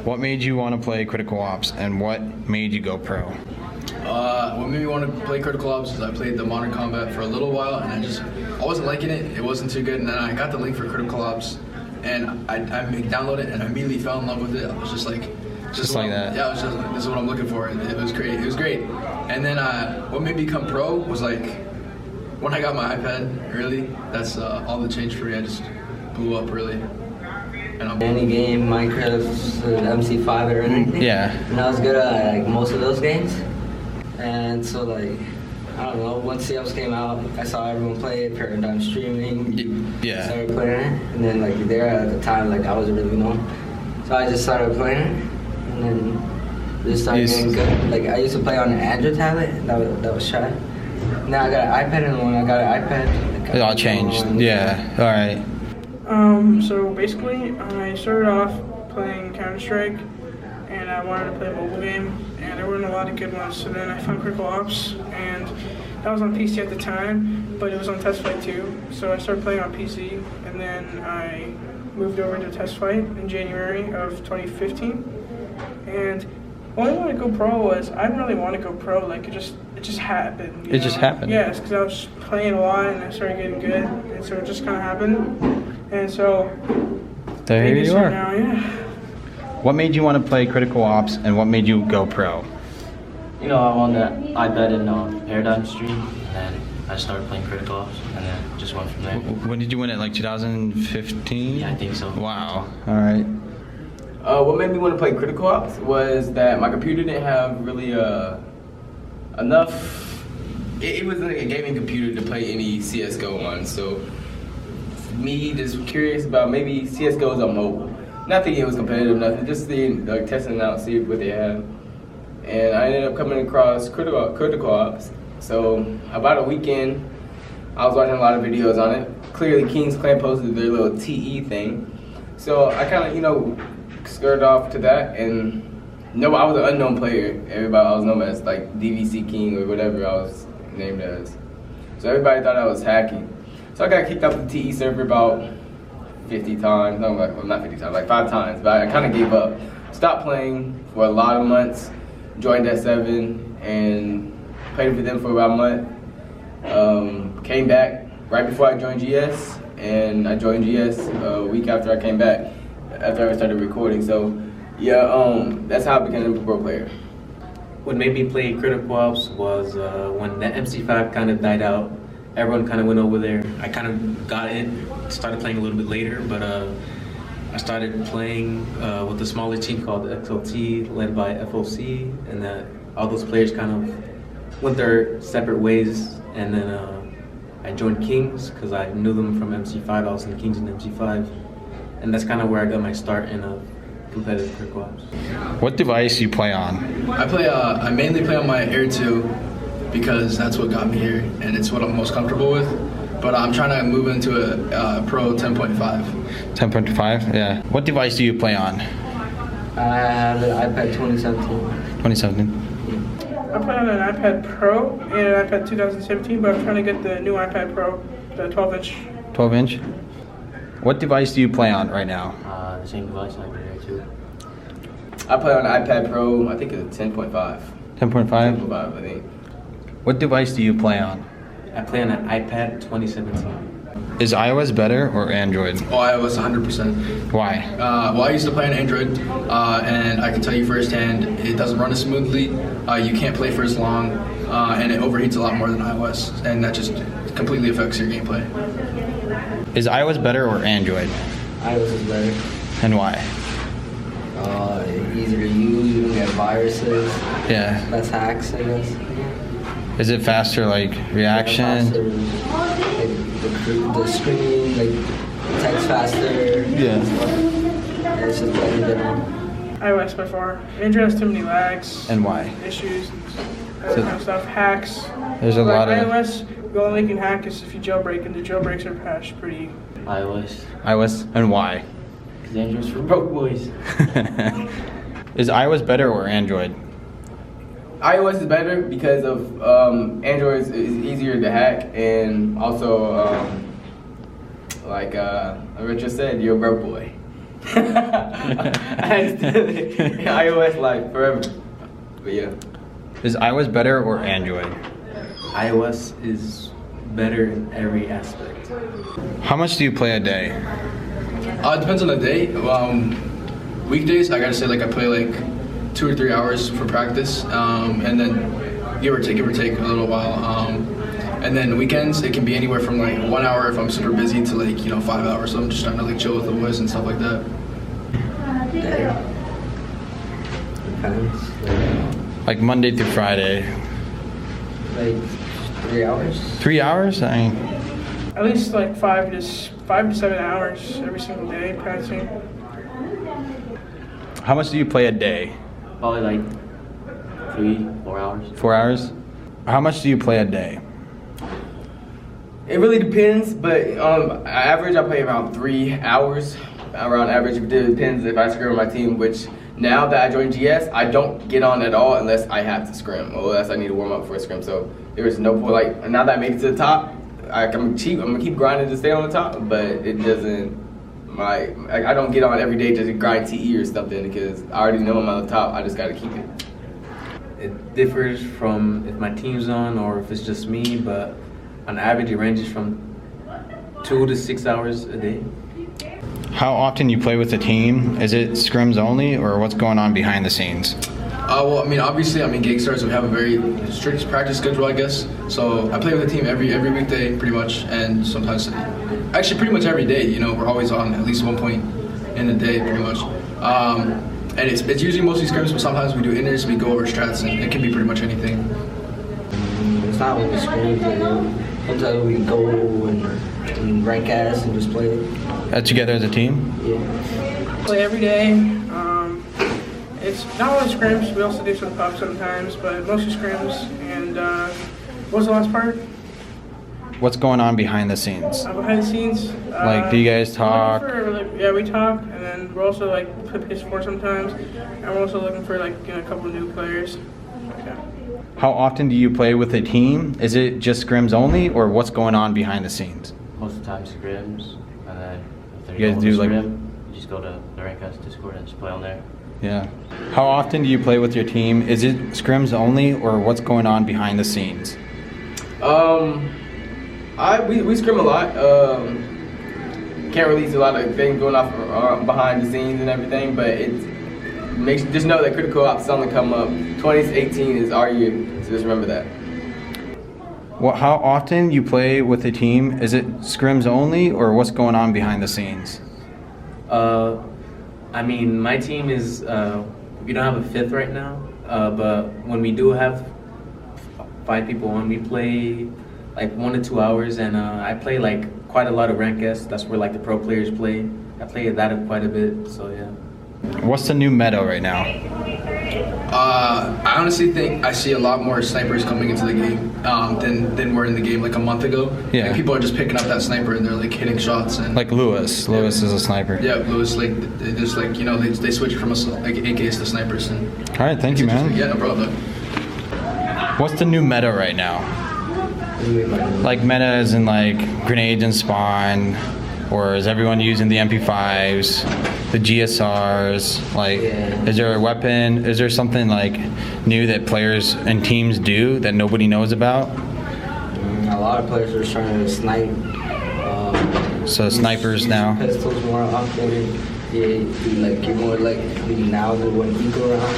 What made you want to play Critical Ops, and what made you go pro? What made me want to play Critical Ops is I played the Modern Combat for a little while, and I wasn't liking it. It wasn't too good, and then I got the link for Critical Ops, and I downloaded it, and I immediately fell in love with it. I was just like that. Yeah, I was just like, this is what I'm looking for. It was great. It was great. And then what made me become pro was like when I got my iPad. Really, that's all that changed for me. I just blew up really. And any game, Minecraft, MC5 or anything. Yeah. And I was good at like most of those games. And so like, I don't know, once COPS came out, I saw everyone play it, Paradigm Streaming. Yeah. Started playing it. And then like there at the time, like I wasn't really known. So I just started playing it. And then just started getting good. Like I used to play on an Android tablet, that was shy. Now I got an iPad, and when I got an iPad, like, it all changed. Yeah. All right. So basically, I started off playing Counter-Strike, and I wanted to play a mobile game, and there weren't a lot of good ones. So then I found Critical Ops, and that was on PC at the time, but it was on Test Flight too. So I started playing on PC, and then I moved over to Test Flight in January of 2015. And when I wanted to go pro was, I didn't really want to go pro, like it just happened. It just happened? Yes, because I was playing a lot, and I started getting good, and so it just kind of happened. And so, there you are. Now, yeah. What made you want to play Critical Ops, and what made you go pro? You know, I won the iPad in Paradigm Stream, and then I started playing Critical Ops, and then just went from there. When did you win it? Like 2015? Yeah, I think so. Wow. All right. What made me want to play Critical Ops was that my computer didn't have really enough. It wasn't like a gaming computer to play any CS:GO on, so me just curious about maybe CS:GO's on mobile. Not thinking it was competitive, nothing. Just seeing, like, testing it out, see what they had. And I ended up coming across Critical Ops. So about a weekend, I was watching a lot of videos on it. Clearly, King's Clan posted their little TE thing. So I kind of, skirted off to that. And no, I was an unknown player. Everybody, I was known as like DVC King or whatever I was named as. So everybody thought I was hacking. So I got kicked off the TE server about 50 times. No, well, not 50 times, like 5 times. But I kind of gave up. Stopped playing for a lot of months. Joined S7 and played with them for about a month. Came back right before I joined GS, and I joined GS a week after I came back, after I started recording. So yeah, that's how I became a pro player. What made me play Critical Ops was when the MC5 kind of died out. Everyone kind of went over there. I kind of got in, started playing a little bit later, but I started playing with a smaller team called the XLT, led by FOC, and all those players kind of went their separate ways. And then I joined Kings because I knew them from MC5. I was in Kings and MC5, and that's kind of where I got my start in competitive Critical Ops. What device do you play on? I mainly play on my Air 2 because that's what got me here, and it's what I'm most comfortable with. But I'm trying to move into a Pro 10.5. 10.5, yeah. What device do you play on? I have an iPad 2017. 2017. I play on an iPad Pro and an iPad 2017, but I'm trying to get the new iPad Pro, the 12-inch. 12-inch? What device do you play on right now? The same device I play there too. I play on an iPad Pro, I think it's 10.5. 10.5? 10.5, I think. What device do you play on? I play on an iPad 2017. Is iOS better or Android? Oh, iOS 100%. Why? Well, I used to play on Android, and I can tell you firsthand, it doesn't run as smoothly. You can't play for as long, and it overheats a lot more than iOS, and that just completely affects your gameplay. Is iOS better or Android? iOS is better. And why? Easier to use, you don't get viruses, Yeah. less hacks, I guess. Is it faster, like reaction? Faster, like the screen, like text faster. Yeah. It's just better in general. iOS by far. Android has too many lags, And why? issues, and that kind of stuff. Hacks. There's a lot of iOS, the only way you can hack is if you jailbreak, and the jailbreaks are patched pretty. iOS, and why? because Android's for broke boys. Is iOS better or Android? iOS is better because of Android is easier to hack, and also like Richard said, you're a broke boy. iOS like forever. But yeah. Is iOS better or Android? iOS is better in every aspect. How much do you play a day? It depends on the day. Weekdays, I gotta say, like I play like 2 or 3 hours for practice, and then give or take a little while. And then weekends, it can be anywhere from like 1 hour if I'm super busy to like 5 hours. So I'm just trying to like chill with the boys and stuff like that. Depends. Like Monday through Friday. Like 3 hours. 3 hours? I mean, At least like 5 to 7 hours every single day practicing. how much do you play a day? Probably like 3-4 hours. 4 hours? How much do you play a day? It really depends, but average I play around 3 hours. Around average, it depends if I scrim with my team. Which now that I joined GS, I don't get on at all unless I have to scrim, or unless I need to warm up for a scrim. So there is no point. Like now that I made it to the top, I'm gonna keep grinding to stay on the top, but it doesn't. I don't get on every day just to grind TE or something because I already know I'm on the top. I just gotta keep it. It differs from if my team's on or if it's just me, but on average it ranges from 2 to 6 hours a day. How often you play with the team? Is it scrims only, or what's going on behind the scenes? Well, I mean, obviously, Gang Stars, we have a very strict practice schedule, I guess. So I play with the team every weekday, pretty much, and sometimes, actually, pretty much every day. We're always on at least one point in the day, pretty much. And it's usually mostly scrims, but sometimes we do inners, we go over strats, and it can be pretty much anything. It's not like the scrims. Sometimes we go and rank ass and just play. Together as a team? Yeah. Play every day. It's not only scrims, we also do some pubs sometimes, but mostly scrims. And what was the last part? What's going on behind the scenes? Behind the scenes. Like, do you guys talk? Yeah, we talk, and then we're also like play PS4 sometimes, and we're also looking for like a couple new players. Yeah. How often do you play with a team? Is it just scrims only, or what's going on behind the scenes? Most of the time scrims, and then if there's You guys no do, like- scrim, you just go to the Rankcast Discord and just play on there. Yeah. How often do you play with your team? Is it scrims only, or what's going on behind the scenes? We scrim a lot. Can't release a lot of things going off behind the scenes and everything, but just know that Critical Ops is on the come up. 2018 is our year, so just remember that. How often you play with a team? Is it scrims only, or what's going on behind the scenes? I mean, my team is, we don't have a fifth right now, but when we do have 5 people on, we play like 1 to 2 hours, and I play like quite a lot of rank S. That's where like the pro players play. I play that quite a bit, so yeah. What's the new meta right now? I honestly think I see a lot more snipers coming into the game than were in the game like a month ago. Yeah. Like, people are just picking up that sniper and they're like hitting shots and Like Lewis. Lewis is a sniper. yeah, Lewis, like they just like they switch from us like AKs to snipers and All right, thank you, man. yeah, no problem. What's the new meta right now? Like meta as in like grenades and spawn, or is everyone using the MP5s, the GSRs? Like, Yeah. is there a weapon? Is there something like new that players and teams do that nobody knows about? A lot of players are trying to snipe. So snipers now. Pistols more often. Yeah, you're more like now than when you go around.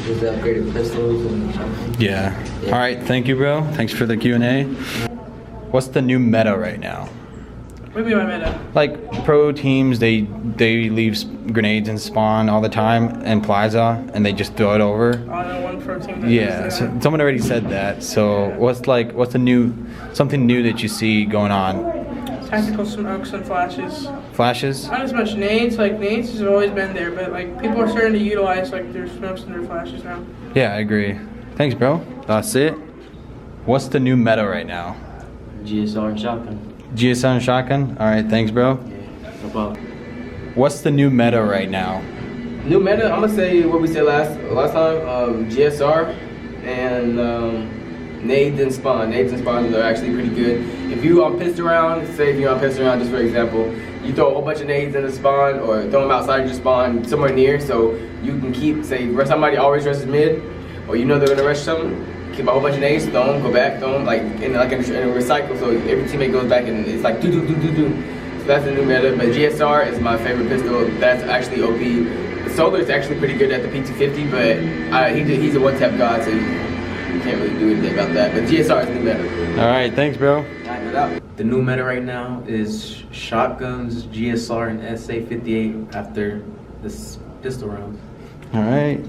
Just the upgraded pistols and something. Yeah. All right, thank you, bro. Thanks for the Q&A. What's the new meta right now? What do you mean by meta? Like pro teams, they leave grenades and spawn all the time in Plaza, and they just throw it over. I know one pro team. That Yeah, does so that. someone already said that. So what's something new that you see going on? Tactical smokes and flashes. Flashes? Not as much nades. Like nades has always been there, but like people are starting to utilize like their smokes and their flashes now. Yeah, I agree. Thanks, bro. That's it. What's the new meta right now? GSR and shotgun. GSR and shotgun? All right, thanks, bro. Yeah, no problem. What's the new meta right now? New meta, I'm gonna say what we said last time. GSR and nades and spawn. Nades and spawns are actually pretty good. If you on pistol round, say if you're on pistol round, just for example, you throw a whole bunch of nades in the spawn or throw them outside your spawn somewhere near, so you can keep, say somebody always rushes mid, or you know they're gonna rush something, keep a whole bunch of nades, throw them, go back, throw them, like in a recycle, so every teammate goes back and it's like do. So that's the new meta. But GSR is my favorite pistol. That's actually OP. The Solar is actually pretty good at the P250, but he's a one-tap god, so you can't really do anything about that. But GSR is the new meta. All right, thanks, bro. Knock it out. The new meta right now is shotguns, GSR, and SA58 after this pistol round. All right.